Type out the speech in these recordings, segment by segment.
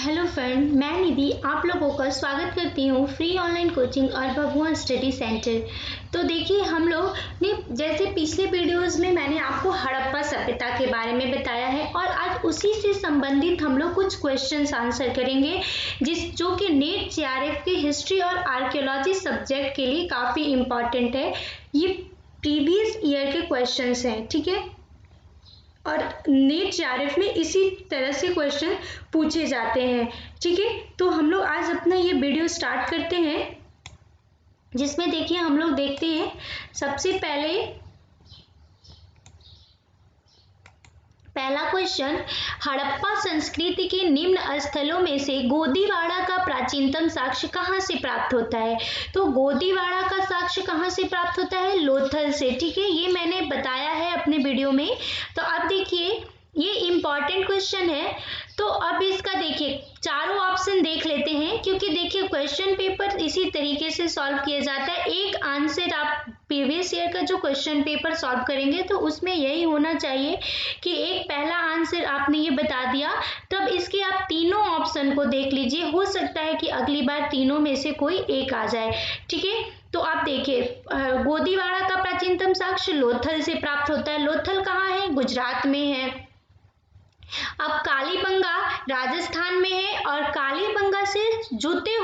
Hello friend, मैं निधि आप लोगों का स्वागत करती हूँ फ्री ऑनलाइन कोचिंग और भगवान स्टडी सेंटर। तो देखिए, हम लोग ने जैसे पिछले वीडियोस में मैंने आपको हड़प्पा सभ्यता के बारे में बताया है और आज उसी से संबंधित हम लोग कुछ क्वेश्चंस आंसर करेंगे जो कि नेट जेआरएफ के हिस्ट्री और आर्कियोलॉजी सब्जेक्ट के लिए काफ़ी इम्पॉर्टेंट है। ये प्रीवियस ईयर के क्वेश्चंस हैं, ठीक है, और नेट जेआरएफ में इसी तरह से क्वेश्चन पूछे जाते हैं। ठीक है, तो हम लोग आज अपना ये वीडियो स्टार्ट करते हैं, जिसमें देखिए हम लोग देखते हैं सबसे पहला क्वेश्चन, हड़प्पा संस्कृति के निम्न स्थलों में से गोदीवाड़ा का प्राचीनतम साक्ष्य कहाँ से प्राप्त होता है। तो गोदीवाड़ा का साक्ष्य कहाँ से प्राप्त होता है? लोथल से। ठीक है, ये मैंने बताया है अपने वीडियो में। तो अब देखिए, ये इम्पॉर्टेंट क्वेश्चन है। तो अब इसका देखिए चारों ऑप्शन देख लेते हैं, क्योंकि देखिए क्वेश्चन पेपर इसी तरीके से सॉल्व किया जाता है। एक आंसर आप प्रीवियस ईयर का जो क्वेश्चन पेपर सॉल्व करेंगे तो उसमें यही होना चाहिए कि एक पहला आंसर आपने ये बता दिया, तब इसके आप तीनों ऑप्शन को देख लीजिए। हो सकता है कि अगली बार तीनों में से कोई एक आ जाए। ठीक है, तो आप देखिए गोदीवाड़ा का प्राचीनतम साक्ष्य लोथल से प्राप्त होता है। लोथल कहाँ है? गुजरात में है। अब कालीबंगा राजस्थान में है और कालीबंगा से जुते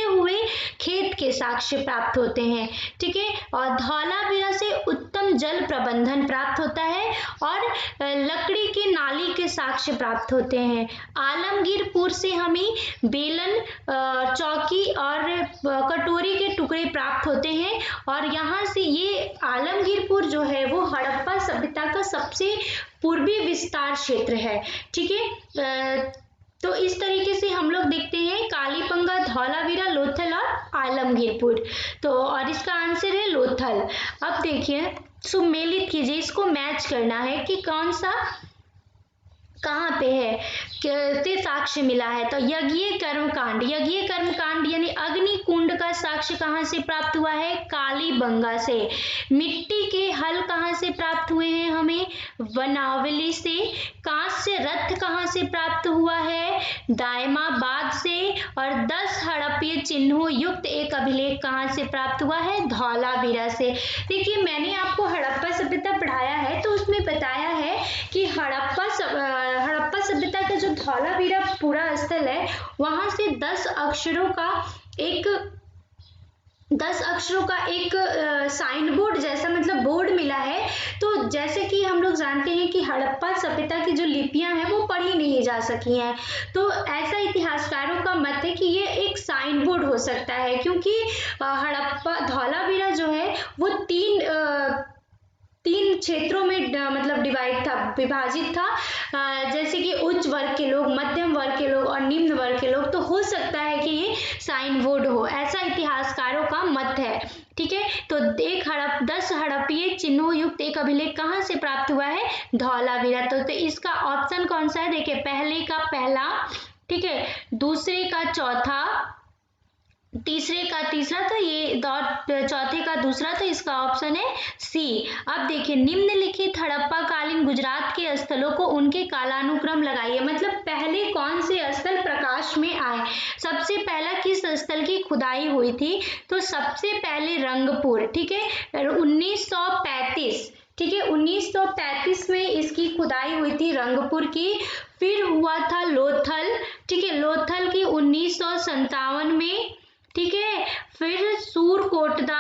हुए खेत के साक्ष्य प्राप्त होते हैं। ठीक है, और धौलावीरा से उत्तम जल प्रबंधन प्राप्त होता है और लकड़ी की नाली के साक्ष्य प्राप्त होते हैं। आलमगीरपुर से हमें बेलन, चौकी और कटोरी के टुकड़े प्राप्त होते हैं। और यहाँ से ये आलमगीरपुर जो है वो हड़प्पा सभ्यता का सबसे पूर्वी विस्तार क्षेत्र है। ठीक है, तो इस तरीके से हम लोग देखते हैं कालीबंगा, धौलावीरा, लोथल और आलमगीरपुर। तो और इसका आंसर है लोथल। अब देखिए, सुमेलित कीजिए, इसको मैच करना है कि कौन सा कहाँ पे है, कैसे साक्ष्य मिला है। तो यज्ञीय कर्मकांड यानी अग्नि कुंड का साक्ष्य कहाँ से प्राप्त हुआ है? कालीबंगा से। मिट्टी के हल कहाँ से प्राप्त हुए हैं हमें? वनावली से। कांस्य रथ कहाँ से प्राप्त हुआ है? दायमाबाद से। और 10 हड़प्पीय चिन्हों युक्त एक अभिलेख कहाँ से प्राप्त हुआ है? धौलावीरा से। देखिए, मैंने आपको हड़प्पा सभ्यता पढ़ाया है तो उसमें बताया है कि हड़प्पा सभ्यता का जो धौलावीरा पूरा स्थल है, वहां से 10 अक्षरों का एक साइन बोर्ड जैसा, मतलब बोर्ड मिला है। तो जैसे कि हम लोग जानते हैं कि हड़प्पा सभ्यता की जो लिपियां हैं वो पढ़ी नहीं जा सकी हैं, तो ऐसा इतिहासकारों का मत है कि ये एक साइन बोर्ड हो सकता है, क्योंकि हड़प्पा धौलावीरा जो है वो तीन क्षेत्रों में मतलब विभाजित था, जैसे कि उच्च वर्ग के लोग, मध्यम वर्ग के लोग और निम्न वर्ग के लोग। तो हो सकता है कि ये साइन बोर्ड हो, ऐसा इतिहासकारों का मत है। ठीक है, तो 10 हड़प्पीय चिन्हों युक्त एक अभिलेख कहाँ से प्राप्त हुआ है? धौलावीरा। तो इसका ऑप्शन कौन सा है? देखिए, पहले का पहला, ठीक है, दूसरे का चौथा, तीसरे का तीसरा, तो ये चौथे का दूसरा, तो इसका ऑप्शन है सी। अब देखिए, निम्नलिखित हड़प्पा कालीन गुजरात के स्थलों को उनके कालानुक्रम लगाइए, मतलब पहले कौन से स्थल प्रकाश में आए। सबसे पहला किस स्थल की खुदाई हुई थी? तो सबसे पहले रंगपुर। ठीक है, 1935, ठीक है, 1935 में इसकी खुदाई हुई थी रंगपुर की। फिर हुआ था लोथल, ठीक है, लोथल की 1957 में। ठीक है, फिर सूरकोटदा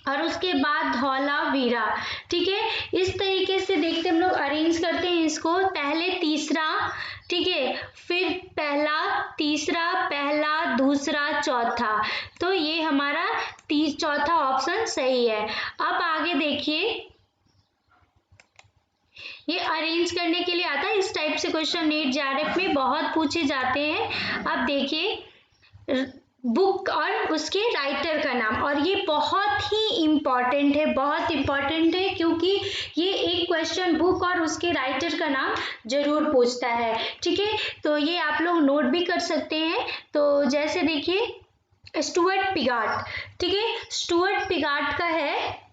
और उसके बाद धौलावीरा। ठीक है, इस तरीके से देखते हम लोग अरेंज करते हैं इसको, पहले तीसरा, ठीक है, फिर पहला, तीसरा, पहला, दूसरा, चौथा। तो ये हमारा चौथा ऑप्शन सही है। अब आगे देखिए, ये अरेंज करने के लिए आता है, इस टाइप से क्वेश्चन नेट जेआरएफ में बहुत पूछे जाते हैं। अब देखिए, बुक और उसके राइटर का नाम, और ये बहुत ही इम्पॉर्टेंट है, क्योंकि ये एक क्वेश्चन बुक और उसके राइटर का नाम जरूर पूछता है। ठीक है, तो ये आप लोग नोट भी कर सकते हैं। तो जैसे देखिए, स्टुअर्ट पिगाट, ठीक है, स्टुअर्ट पिगाट का है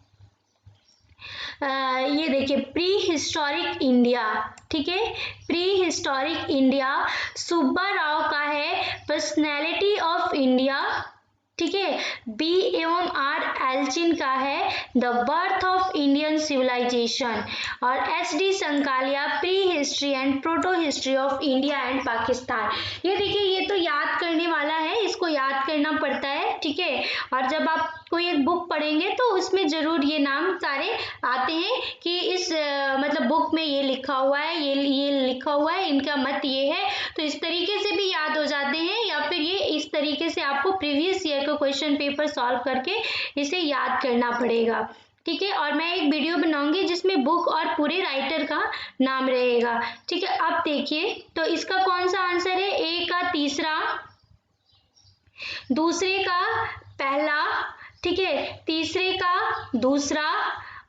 ये देखिए प्री हिस्टोरिक इंडिया, ठीक है, pre historic India Subba Rao का है पर्सनैलिटी ऑफ इंडिया, ठीक है, बी एवं आर एल्चिन का है the birth of Indian civilization, और S D Sankalia prehistory and proto history of India and Pakistan. ये देखिए ये तो याद करने वाला है, इसको याद करना पड़ता है, ठीक है, और जब आप कोई एक बुक पढ़ेंगे तो उसमें जरूर ये नाम सारे आते हैं कि इस मतलब बुक में ये लिखा हुआ है, ये लिखा हुआ है, इनका मत ये है, तो इस तरीके से भी याद हो जाते हैं, या फिर ये इस तरीके से आपको प्रीवियस ईयर का क्वेश्चन पेपर सॉल्व करके इसे याद करना पड़ेगा, ठीक है। और मैं एक वीडियो बनाऊंगी जिसमें बुक और पूरे राइटर का नाम रहेगा, ठीक है। अब देखिए तो इसका कौन सा आंसर है, ए का तीसरा, दूसरे का पहला, ठीक है, तीसरे का दूसरा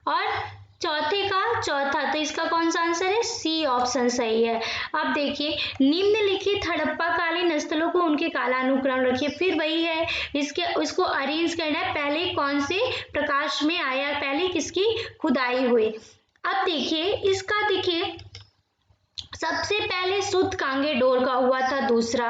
और चौथे का चौथा, तो इसका कौन सा आंसर है, सी ऑप्शन सही है। अब देखिए निम्नलिखित हड़प्पा कालीन स्थलों को उनके कालानुक्रम रखिए, फिर वही है, इसको अरेंज करना है, पहले कौन से प्रकाश में आया, पहले किसकी खुदाई हुई। अब देखिए इसका देखिए सबसे पहले सुत कांगेडोर का हुआ था दूसरा,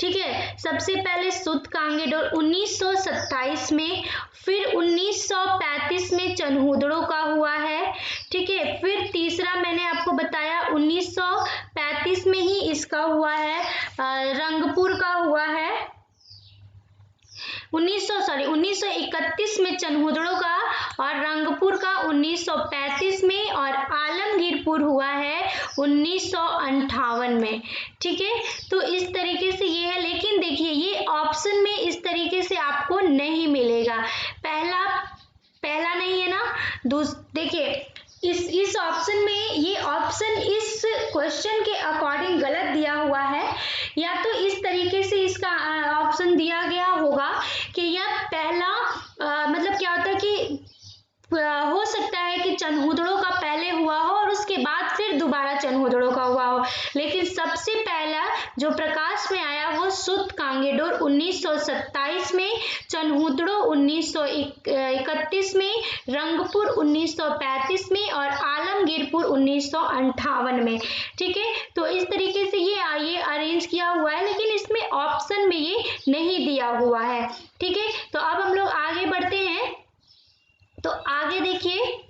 ठीक है, सबसे पहले सुत कांगेडोर 1927 में, फिर 1935 में चनहुदड़ो का हुआ है, ठीक है, फिर तीसरा मैंने आपको बताया 1935 में ही इसका हुआ है, रंगपुर का हुआ है, 1931 में चनहुदड़ो का, और रंगपुर का 1935 में, और आलमगीरपुर हुआ है 1958 में, ठीक है। तो इस तरीके से ये है, लेकिन देखिए ये ऑप्शन में इस तरीके से आपको नहीं मिलेगा, पहला नहीं है ना, देखिए इस ऑप्शन में, ये ऑप्शन इस क्वेश्चन के अकॉर्डिंग गलत दिया हुआ है, या तो इस तरीके से इसका ऑप्शन दिया गया होगा कि यह पहला मतलब क्या होता है कि हो सकता है कि चनहुदड़ो का पहले हुआ हो और उसके बाद फिर दोबारा चनहुदड़ो का हुआ हो, लेकिन सबसे पहला जो प्रकाश में आया वो सुत कांगेडोर 1927 में, चनहुदड़ो 1931 में, रंगपुर 1935 में, और आलमगीरपुर 1958 में, ठीक है। तो इस तरीके से ये अरेंज किया हुआ है, लेकिन इसमें ऑप्शन में ये नहीं दिया हुआ है, ठीक है। तो अब हम लोग आगे बढ़ते हैं, तो आगे देखिए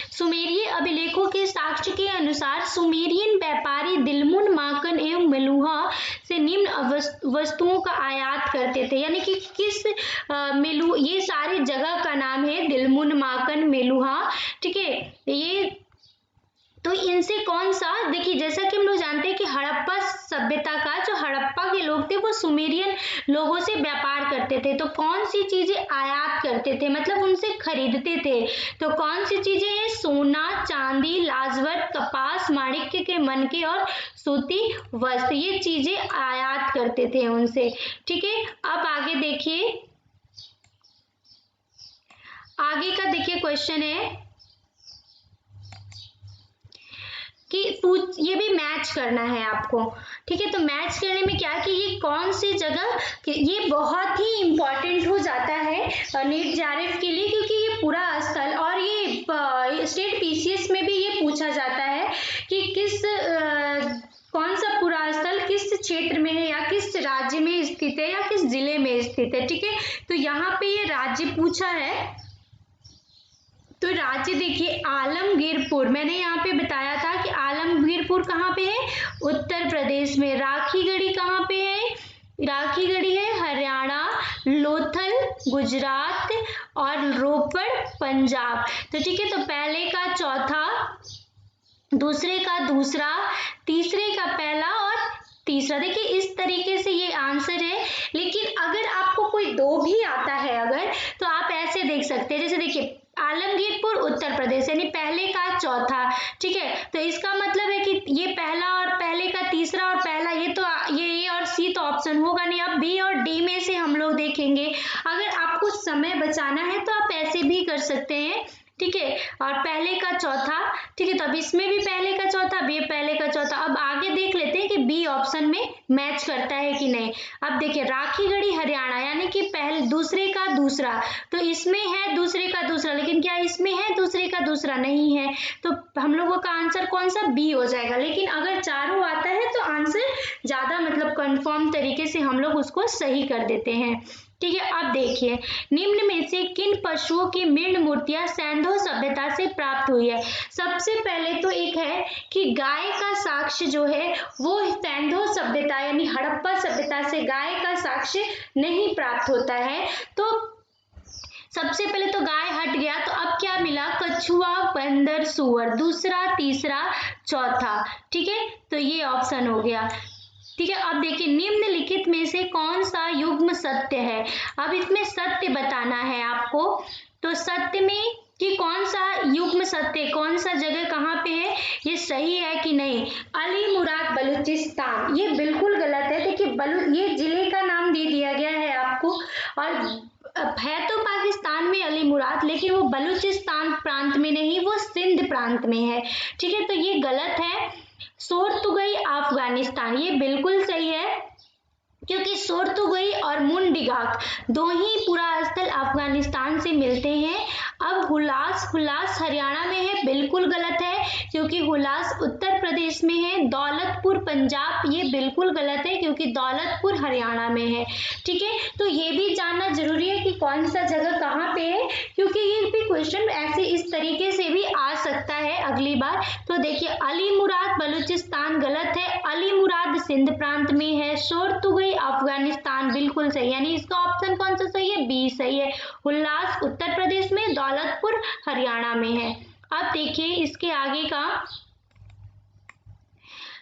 सुमेरिय अभिलेखों के साक्ष्य के अनुसार सुमेरियन व्यापारी दिलमुन, माकन एवं मेलुहा से निम्न वस्तुओं का आयात करते थे, यानी कि किस ये सारी जगह का नाम है दिलमुन, माकन, मेलुहा, ठीक है। ये तो इनसे कौन सा, देखिए जैसा कि हम लोग जानते हैं कि हड़प्पा सभ्यता का जो हड़प्पा के लोग थे वो सुमेरियन लोगों से व्यापार करते थे, तो कौन सी चीजें आयात करते थे, मतलब उनसे खरीदते थे, तो कौन सी चीजें हैं, सोना, चांदी, लाजवत, कपास, माणिक्य के मनके और सूती वस्त्र, ये चीजें आयात करते थे उनसे, ठीक है। अब आगे देखिए, आगे का देखिए क्वेश्चन है कि ये भी मैच करना है आपको, ठीक है। तो मैच करने में क्या कि ये कौन सी जगह, ये बहुत ही इंपॉर्टेंट हो जाता है नीट जेआरएफ के लिए, क्योंकि ये पूरा स्थल, और ये स्टेट पीसीएस में भी ये पूछा जाता है कि कौन सा पूरा स्थल किस क्षेत्र में है, या किस राज्य में स्थित है, या किस जिले में स्थित है, ठीक है। तो यहाँ पे ये राज्य पूछा है, तो राज्य देखिए आलमगीरपुर, मैंने यहाँ पे बताया था कि आलमगीरपुर कहाँ पे है, उत्तर प्रदेश में। राखीगढ़ी कहाँ पे है, राखीगढ़ी है हरियाणा, लोथल गुजरात, और रोपड़ पंजाब, तो ठीक है। तो पहले का चौथा, दूसरे का दूसरा, तीसरे का पहला और तीसरा, देखिए इस तरीके से ये आंसर है। लेकिन अगर आपको कोई दो भी आता है अगर, तो आप ऐसे देख सकते हैं, जैसे देखिए आलमगीरपुर उत्तर प्रदेश, यानी पहले का चौथा, ठीक है। तो इसका मतलब है कि ये पहला और पहले का तीसरा और पहला, ये तो ये और सी तो ऑप्शन होगा नहीं। अब बी और डी में से हम लोग देखेंगे, अगर आपको समय बचाना है तो आप ऐसे भी कर सकते हैं ठीक है, और पहले का चौथा, ठीक है, तो अब इसमें भी पहले का चौथा, अब ये पहले का चौथा। अब आगे देख लेते हैं कि बी ऑप्शन में मैच करता है कि नहीं। अब देखिए राखीगढ़ी हरियाणा, यानी कि पहले दूसरे का दूसरा, तो इसमें है दूसरे का दूसरा, लेकिन क्या इसमें है दूसरे का दूसरा? नहीं है, तो हम लोगों का आंसर कौन सा? बी हो जाएगा। लेकिन अगर चारों आता है तो आंसर ज्यादा मतलब कंफर्म तरीके से हम लोग उसको सही कर देते हैं। ठीक है, अब देखिए निम्न में से किन पशुओं की मृण मूर्तियां सैंधव सभ्यता से प्राप्त हुई है। सबसे पहले तो एक है कि गाय का साक्ष्य जो है वो सैंधव सभ्यता यानी हड़प्पा सभ्यता से गाय का साक्ष्य नहीं प्राप्त होता है। तो सबसे पहले तो गाय हट गया, तो अब क्या मिला? कछुआ, बंदर, सुअर, दूसरा, तीसरा, चौथा। ठीक है, तो ये ऑप्शन हो गया। ठीक है, अब देखिए निम्नलिखित में से कौन सा युग्म सत्य है। अब इसमें सत्य बताना है आपको, तो सत्य में कि कौन सा युग्म सत्य, कौन सा जगह कहाँ पे है, ये सही है कि नहीं। अली मुराद बलूचिस्तान, ये बिल्कुल गलत है। देखिए ये जिले का नाम दे दिया गया है आपको, और है तो पाकिस्तान में अली मुराद, लेकिन वो बलूचिस्तान प्रांत में नहीं, वो सिंध प्रांत में है। ठीक है, तो ये गलत है। सोरतुगई अफगानिस्तान, ये बिल्कुल सही है, क्योंकि सोरतुगई और मुंडिगाक दो ही पुरास्थल अफगानिस्तान से मिलते हैं। अब हुलास हरियाणा में है, बिल्कुल गलत है, क्योंकि हुलास उत्तर प्रदेश में है। दौलतपुर पंजाब, ये बिल्कुल गलत है, क्योंकि दौलतपुर हरियाणा में है। ठीक है, तो ये भी जानना जरूरी है कि कौन सा जगह कहाँ पे है, क्योंकि ये भी क्वेश्चन ऐसे इस तरीके से भी आ सकता है अगली बार। तो देखिए अली मुराद बलूचिस्तान गलत है, अली मुराद सिंध प्रांत में है। सोरतुगई अफगानिस्तान बिल्कुल सही, यानी इसका ऑप्शन कौन सा सही है? बी सही है। हुल्लास उत्तर प्रदेश में, दौलतपुर हरियाणा में है। अब देखिए इसके आगे का,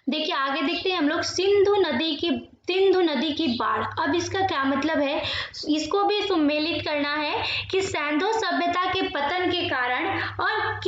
देखिए आगे देखते हैं हम लोग सिंधु नदी की बाढ़। अब इसका क्या मतलब है, इसको भी सम्मिलित करना है कि सैंधव सभ्यता के पतन के कारण, और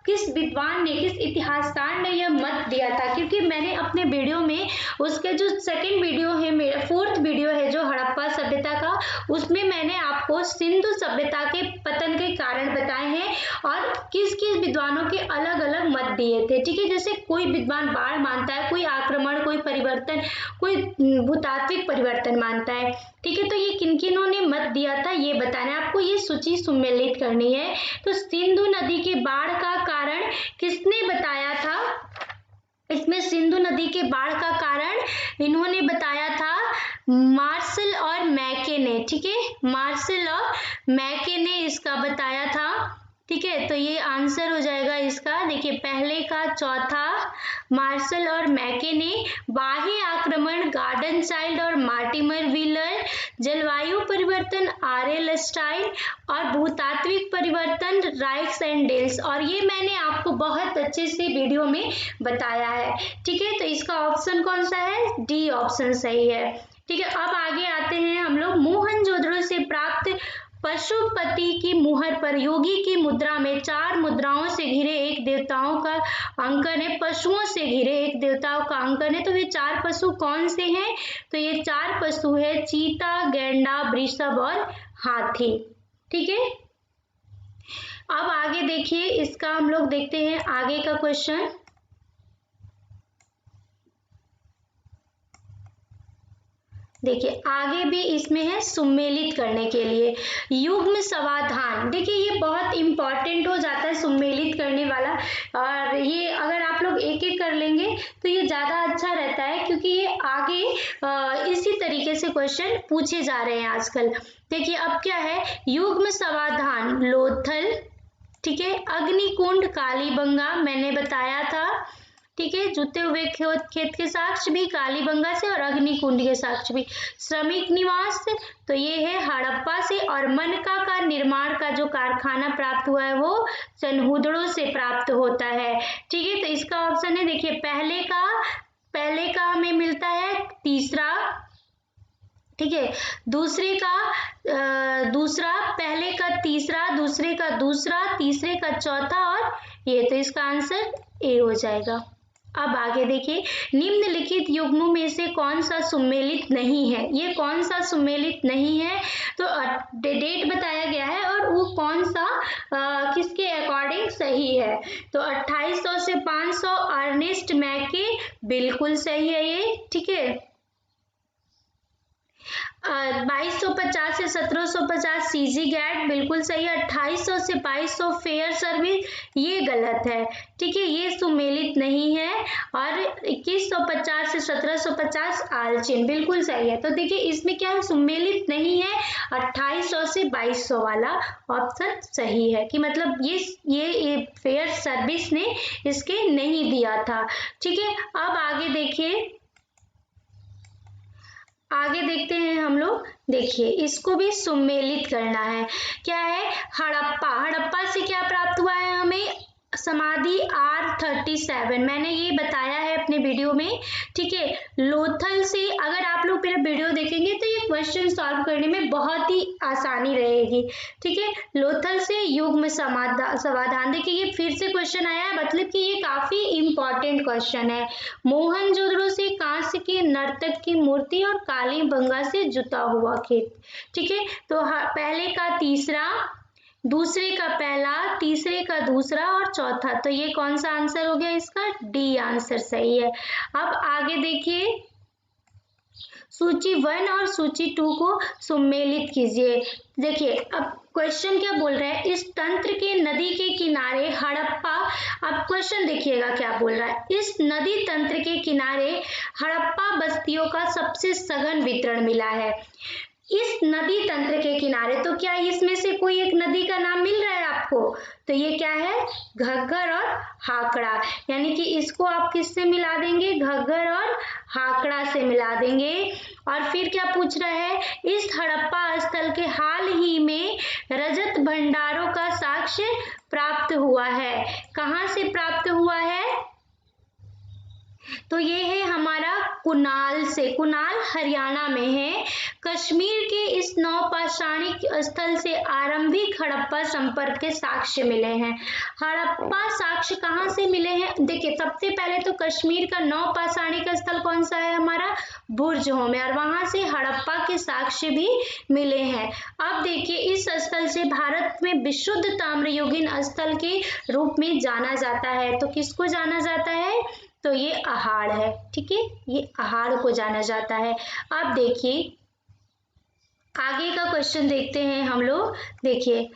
किस विद्वान ने, किस इतिहासकार ने यह मत दिया था। क्योंकि मैंने अपने वीडियो में उसके जो सेकंड वीडियो है, मेरा फोर्थ वीडियो है जो हड़प्पा सभ्यता का, उसमें मैंने आपको सिंधु सभ्यता के पतन के कारण बताए हैं और किस किस विद्वानों के अलग अलग मत दिए थे। ठीक है, जैसे कोई विद्वान बाढ़ मानता है, कोई आक्रमण, कोई परिवर्तन, कोई भूतात्विक परिवर्तन मानता है। ठीक है, तो ये किन किनों ने मत दिया था ये बताना है आपको, ये सूची सम्मिलित करनी है। तो सिंधु नदी के बाढ़ का कारण किसने बताया था? इसमें सिंधु नदी के बाढ़ का कारण इन्होंने बताया था मार्शल और मैके ने। ठीक है, मार्शल और मैके ने इसका बताया था। ठीक है, तो ये आंसर हो जाएगा इसका। देखिए पहले का चौथा मार्शल और मैके ने, बाह्य आक्रमण गार्डन चाइल्ड और मार्टिमर व्हीलर, जलवायु परिवर्तन आरएल स्टाइल, और भूतात्विक परिवर्तन राइक्स एंड डेल्स। और ये मैंने आपको बहुत अच्छे से वीडियो में बताया है। ठीक है, तो इसका ऑप्शन कौन सा है? डी ऑप्शन सही है। ठीक है, अब आगे आते हैं हम लोग मोहनजोदड़ो से प्राप्त पशुपति की मुहर पर योगी की मुद्रा में 4 मुद्राओं से घिरे एक देवताओं का अंकन है। पशुओं से घिरे एक देवताओं का अंकन है, तो ये 4 पशु कौन से हैं? तो ये 4 पशु है चीता, गैंडा, वृषभ और हाथी। ठीक है, अब आगे देखिए इसका हम लोग देखते हैं आगे का क्वेश्चन। देखिए आगे भी इसमें है सम्मिलित करने के लिए युग्म समाधान। देखिए ये बहुत इंपॉर्टेंट हो जाता है सम्मिलित करने वाला, और ये अगर आप लोग एक एक कर लेंगे तो ये ज्यादा अच्छा रहता है, क्योंकि ये आगे इसी तरीके से क्वेश्चन पूछे जा रहे हैं आजकल। देखिए अब क्या है, युग्म समाधान लोथल, ठीक है, अग्निकुंड कालीबंगा मैंने बताया था। ठीक है, जुते हुए खेत के साक्ष्य भी कालीबंगा से और अग्निकुंड के साक्ष्य भी। श्रमिक निवास तो ये है हड़प्पा से, और मनका का निर्माण का जो कारखाना प्राप्त हुआ है वो सनहुदड़ो से प्राप्त होता है। ठीक है, तो इसका ऑप्शन है देखिए पहले का हमें मिलता है तीसरा। ठीक है, दूसरे का दूसरा, पहले का तीसरा, दूसरे का दूसरा, तीसरे का चौथा, और ये, तो इसका आंसर ए हो जाएगा। अब आगे देखिए, निम्नलिखित युग्मों में से कौन सा सुमेलित नहीं है, ये कौन सा सुमेलित नहीं है, तो डेट बताया गया है और वो कौन सा किसके अकॉर्डिंग सही है, तो 2800 से 500 अर्नेस्ट मैके बिल्कुल सही है ये, ठीक है। 2250 से 1750 सीजी गैट बिल्कुल सही है। 2800 से 2200 फेयर सर्विस ये गलत है, ठीक है, ये सुमेलित नहीं है। और 2150 से 1750 आलचिन बिल्कुल सही है। तो देखिए इसमें क्या है, सुमेलित नहीं है, 2800 से 2200 वाला ऑप्शन सही है, कि मतलब ये फेयर सर्विस ने इसके नहीं दिया था, ठीक है। अब आगे देखिए, आगे देखते हैं हम लोग, देखिए इसको भी सुमेलित करना है। क्या है, हड़प्पा, हड़प्पा से क्या प्राप्त हुआ है हमें, समाधि R37, मैंने ये बताया है अपने वीडियो में, ठीक है। लोथल से, अगर आप लोग मेरा वीडियो देखेंगे तो ये क्वेश्चन सॉल्व करने में बहुत ही आसानी रहेगी, ठीक है। लोथल से युग्म समाधान, देखिए ये फिर से क्वेश्चन आया है, मतलब कि ये काफी इंपॉर्टेंट क्वेश्चन है। मोहनजोदड़ो से कांस्य के नर्तक की मूर्ति और कालीबंगा से जुता हुआ खेत, ठीक है। तो पहले का तीसरा, दूसरे का पहला, तीसरे का दूसरा और चौथा, तो ये कौन सा आंसर हो गया इसका, डी आंसर सही है। अब आगे देखिए, सूची 1 और सूची 2 को सुमेलित कीजिए। देखिए अब क्वेश्चन क्या बोल रहा है, इस तंत्र के नदी के किनारे हड़प्पा, अब क्वेश्चन देखिएगा क्या बोल रहा है, इस नदी तंत्र के किनारे हड़प्पा बस्तियों का सबसे सघन वितरण मिला है। इस नदी तंत्र के किनारे, तो क्या इसमें से कोई एक नदी का नाम मिल रहा है आपको, तो ये क्या है, घग्गर और हाकड़ा, यानी कि इसको आप किससे मिला देंगे, घग्गर और हाकड़ा से मिला देंगे। और फिर क्या पूछ रहा है, इस हड़प्पा स्थल के हाल ही में रजत भंडारों का साक्ष्य प्राप्त हुआ है, कहाँ से प्राप्त हुआ है, तो ये है हमारा कुनाल से, कुनाल हरियाणा में है। कश्मीर के इस नवपाषाणिक स्थल से आरंभिक हड़प्पा संपर्क के साक्ष्य मिले हैं। हड़प्पा साक्ष्य कहाँ से मिले हैं, देखिए सबसे पहले तो कश्मीर का नवपाषाणिक स्थल कौन सा है हमारा, बुर्जहों में, और वहां से हड़प्पा के साक्ष्य भी मिले हैं। अब देखिए इस स्थल से भारत में विशुद्ध ताम्रयुगीन स्थल के रूप में जाना जाता है, तो किसको जाना जाता है, तो ये अहाड़ है, ठीक है, ये अहाड़ को जाना जाता है। अब देखिए आगे का क्वेश्चन देखते हैं हम लोग, देखिए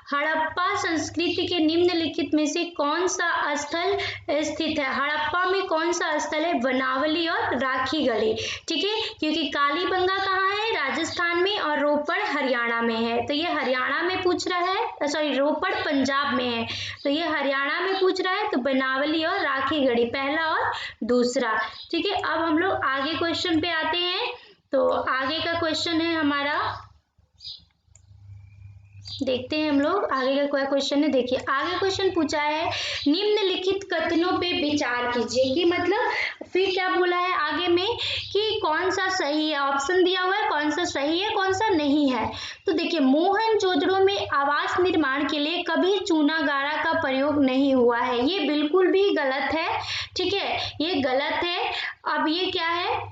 हड़प्पा संस्कृति के निम्नलिखित में से कौन सा स्थल स्थित है, हड़प्पा में कौन सा स्थल है, वनावली और राखी गढ़ी, ठीक है, क्योंकि कालीबंगा कहाँ है, राजस्थान में, और रोपड़ हरियाणा में है, तो ये हरियाणा में पूछ रहा है, सॉरी रोपड़ पंजाब में है, तो ये हरियाणा में पूछ रहा है, तो बनावली और राखी गढ़ी पहला और दूसरा, ठीक है। अब हम लोग आगे क्वेश्चन पे आते हैं, तो आगे का क्वेश्चन है हमारा, देखते हैं हम लोग आगे का क्या क्वेश्चन है। देखिए आगे क्वेश्चन पूछा है, निम्नलिखित कथनों पे विचार कीजिए, कि मतलब फिर क्या बोला है आगे में कि कौन सा सही है, ऑप्शन दिया हुआ है कौन सा सही है कौन सा नहीं है। तो देखिए मोहनजोदड़ो में आवास निर्माण के लिए कभी चूना गारा का प्रयोग नहीं हुआ है, ये बिल्कुल भी गलत है, ठीक है, ये गलत है। अब ये क्या है,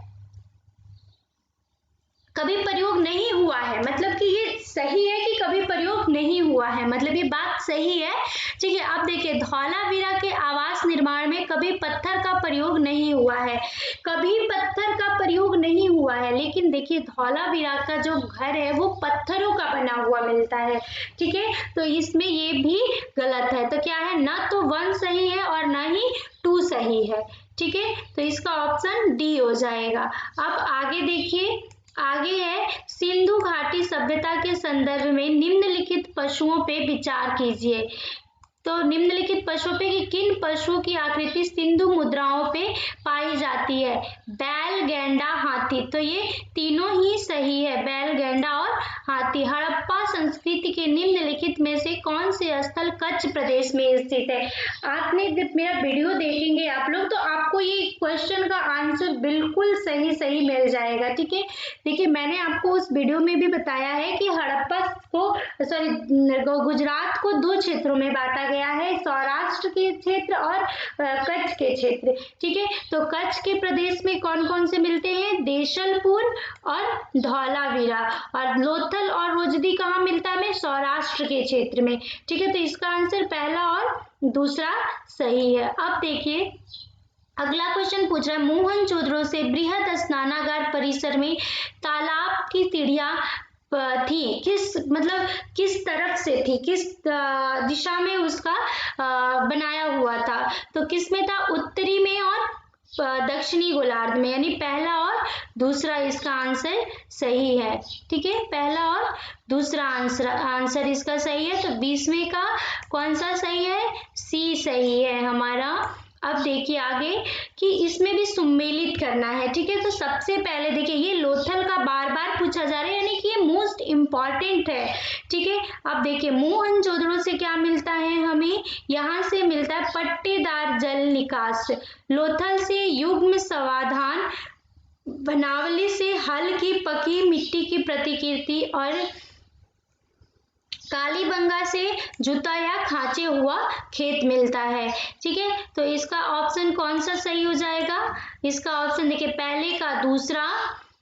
कभी प्रयोग नहीं हुआ है, मतलब कि ये सही है कि कभी प्रयोग नहीं हुआ है, मतलब ये बात सही है, ठीक है। अब देखिए धौलावीरा के आवास निर्माण में कभी पत्थर का प्रयोग नहीं हुआ है, कभी पत्थर का प्रयोग नहीं हुआ है, लेकिन देखिए धौलावीरा का जो घर है वो पत्थरों का बना हुआ मिलता है, ठीक है, तो इसमें ये भी गलत है। तो क्या है, न तो 1 सही है और न ही 2 सही है, ठीक है, तो इसका ऑप्शन डी हो जाएगा। अब आगे देखिए, आगे है सिंधु घाटी सभ्यता के संदर्भ में निम्नलिखित पशुओं पे विचार कीजिए। तो निम्नलिखित पशुओं पे कि किन पशुओं की आकृति सिंधु मुद्राओं पे पाई जाती है, बैल, गैंडा, हाथी, तो ये तीनों ही सही है, बैल, गैंडा और हाथी। हड़प्पा संस्कृति के निम्नलिखित में से कौन से स्थल कच्छ प्रदेश में स्थित है। आपने जब मेरा वीडियो देखेंगे आप लोग तो आपको ये क्वेश्चन का आंसर बिल्कुल सही सही मिल जाएगा, ठीक है। देखिए मैंने आपको उस वीडियो में भी बताया है कि हड़प्पा को, सॉरी गुजरात को 2 क्षेत्रों में बांटा गया है सौराष्ट्र के क्षेत्र और कच्छ के क्षेत्र। ठीक है, तो कच्छ के प्रदेश में कौन कौन से मिलते हैं, देशलपुर और धौलावीरा, और लोथल और रोजदी कहाँ मिलता है हमें, सौराष्ट्र के क्षेत्र में। ठीक है, तो इसका आंसर पहला और दूसरा सही है। अब देखिए अगला क्वेश्चन पूछ रहा है, मोहनजोदड़ो से बृहद स्नानागार परिसर में तालाब की सीढ़ियां थी, किस तरफ से थी, किस दिशा में उसका बनाया हुआ था, तो किस में था, उत्तरी में और दक्षिणी गोलार्ध में, यानी पहला और दूसरा इसका आंसर सही है। ठीक है, पहला और दूसरा आंसर इसका सही है। तो 20वें का कौन सा सही है, सी सही है हमारा। अब देखिए आगे कि इसमें भी सुमेलित करना है। ठीक है, तो सबसे पहले देखिए ये लोथल का बार बार पूछा जा रहा है, यानी कि ये मोस्ट इम्पॉर्टेंट है। ठीक है, अब देखिए मोहनजोदड़ो से क्या मिलता है हमें, यहाँ से मिलता है पट्टेदार जल निकास, लोथल से युग्म समाधान, बनावली से हल की पकी मिट्टी की प्रतिकृति, और कालीबंगा से जुता या खांचे हुआ खेत मिलता है। ठीक है, तो इसका ऑप्शन कौन सा सही हो जाएगा, इसका ऑप्शन देखिए पहले का दूसरा,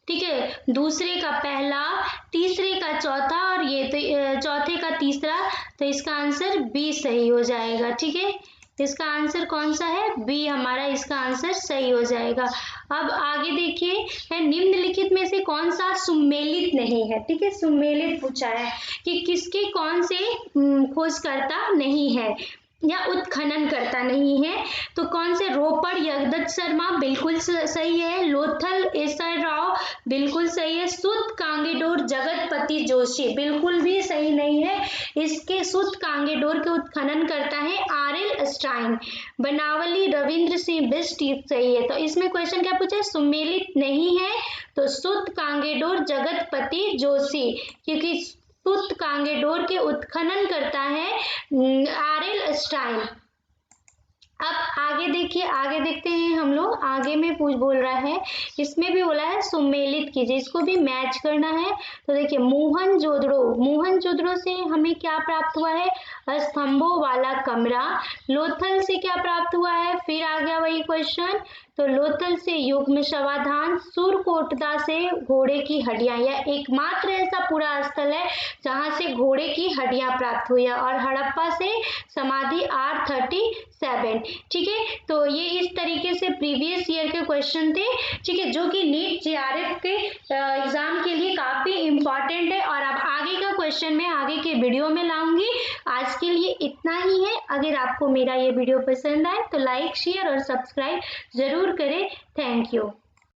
ठीक है, दूसरे का पहला, तीसरे का चौथा, और ये तो चौथे का तीसरा, तो इसका आंसर बी सही हो जाएगा। ठीक है, इसका आंसर कौन सा है, बी हमारा इसका आंसर सही हो जाएगा। अब आगे देखिए है निम्नलिखित में से कौन सा सुमेलित नहीं है। ठीक है, सुमेलित पूछा है कि किसके कौन से खोजकर्ता नहीं है या उत्खनन करता नहीं है, तो कौन से, रोपड़ यगदत्त शर्मा बिल्कुल सही है, लोथल एसर राव बिल्कुल सही है, सुत कांगेडोर जगतपति जोशी बिल्कुल भी सही नहीं है, इसके सुत कांगेडोर के उत्खनन करता है आरएल स्टाइन, बनावली रविंद्र सिंह बिष्ट सही है। तो इसमें क्वेश्चन क्या पूछा है, सुमेलित नहीं है, तो सुत कांगेडोर जगतपति जोशी, क्योंकि सुत कांगेडोर के उत्खनन करता है आरएल स्टाइन। अब आगे देखिए, आगे देखते हैं हम लोग, आगे में बोल रहा है, इसमें भी बोला है सुमेलित कीजिए, इसको भी मैच करना है। तो देखिए मोहनजोदड़ो से हमें क्या प्राप्त हुआ है, स्तंभों वाला कमरा, लोथल से क्या प्राप्त हुआ है, फिर आ गया वही क्वेश्चन, तो लोथल से युग्म समाधान, सुरकोटदा से घोड़े की हड्डियां, यह एकमात्र ऐसा पूरा स्थल है जहां से घोड़े की हड्डियां प्राप्त हुई है, और हड़प्पा से समाधि R37। ठीक है, तो ये इस तरीके से प्रीवियस ईयर के क्वेश्चन थे। ठीक है, जो कि नीट जेआरएफ के एग्जाम के लिए काफी इंपॉर्टेंट है, और अब आगे का क्वेश्चन मैं आगे के वीडियो में लाऊंगी। आज के लिए इतना ही है। अगर आपको मेरा ये वीडियो पसंद आए तो लाइक, शेयर और सब्सक्राइब जरूर करें। Thank you.